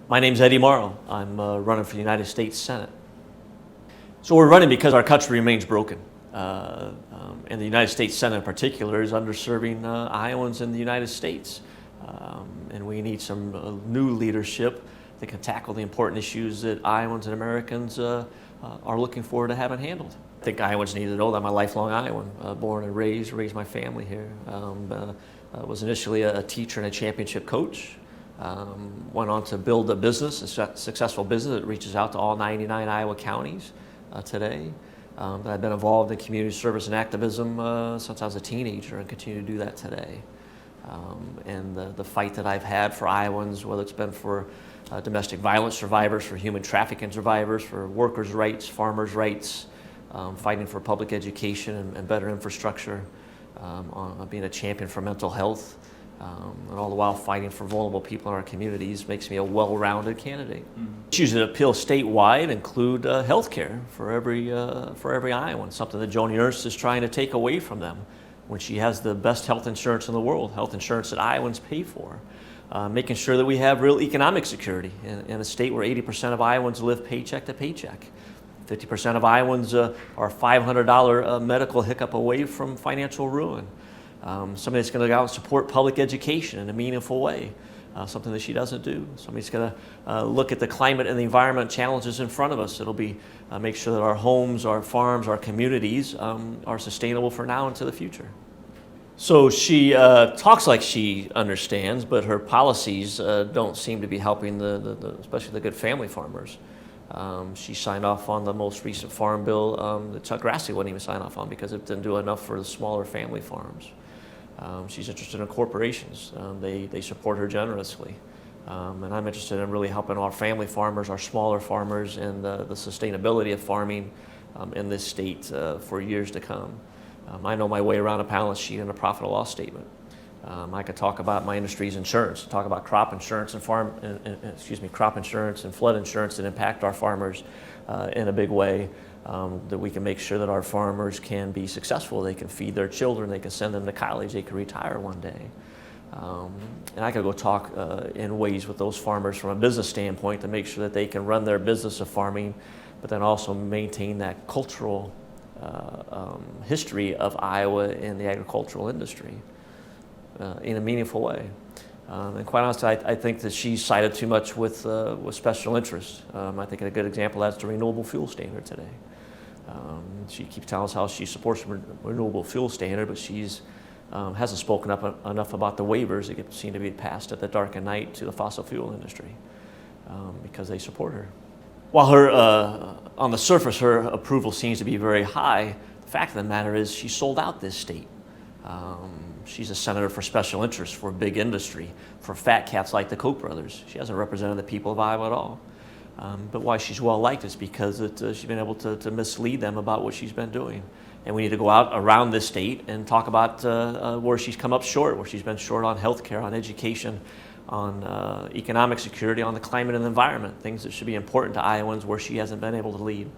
My name's Eddie Mauro. I'm running for the United States Senate. So we're running because our country remains broken. And the United States Senate in particular is underserving Iowans in the United States. And we need some new leadership that can tackle the important issues that Iowans and Americans are looking forward to having handled. I think Iowans need to know that I'm a lifelong Iowan, born and raised my family here. Was initially a teacher and a championship coach. Went on to build a business, a successful business that reaches out to all 99 Iowa counties today. I've been involved in community service and activism since I was a teenager and continue to do that today. And the fight that I've had for Iowans, whether it's been for domestic violence survivors, for human trafficking survivors, for workers' rights, farmers' rights, fighting for public education and better infrastructure, on being a champion for mental health, and all the while fighting for vulnerable people in our communities makes me a well-rounded candidate. Issues that appeal statewide include health care for every Iowan, something that Joni Ernst is trying to take away from them when she has the best health insurance in the world, health insurance that Iowans pay for. Making sure that we have real economic security in a state where 80% of Iowans live paycheck to paycheck. 50% of Iowans are $500 medical hiccup away from financial ruin. Somebody that's going to go out and support public education in a meaningful way, something that she doesn't do. Somebody's going to look at the climate and the environment challenges in front of us. It'll be make sure that our homes, our farms, our communities are sustainable for now and to the future. So she talks like she understands, but her policies don't seem to be helping especially the good family farmers. She signed off on the most recent farm bill that Chuck Grassley wouldn't even sign off on because it didn't do enough for the smaller family farms. She's interested in corporations. They support her generously. And I'm interested in really helping our family farmers, our smaller farmers, and the sustainability of farming in this state for years to come. I know my way around a balance sheet and a profit and loss statement. I could talk about my industry's insurance, talk about crop insurance and crop insurance and flood insurance that impact our farmers in a big way, that we can make sure that our farmers can be successful, they can feed their children, they can send them to college, they can retire one day. And I could go talk in ways with those farmers from a business standpoint to make sure that they can run their business of farming, but then also maintain that cultural history of Iowa in the agricultural industry in a meaningful way. And quite honestly, I think that she's sided too much with special interests. I think a good example of that's the renewable fuel standard today. She keeps telling us how she supports the renewable fuel standard, but she's hasn't spoken up enough about the waivers that seem to be passed at the dark of night to the fossil fuel industry because they support her. While on the surface, her approval seems to be very high, the fact of the matter is she sold out this state. She's a senator for special interests, for big industry, for fat cats like the Koch brothers. She hasn't represented the people of Iowa at all. But why she's well liked is because she's been able to mislead them about what she's been doing. And we need to go out around this state and talk about where she's come up short, where she's been short on health care, on education, on economic security, on the climate and the environment, things that should be important to Iowans where she hasn't been able to lead.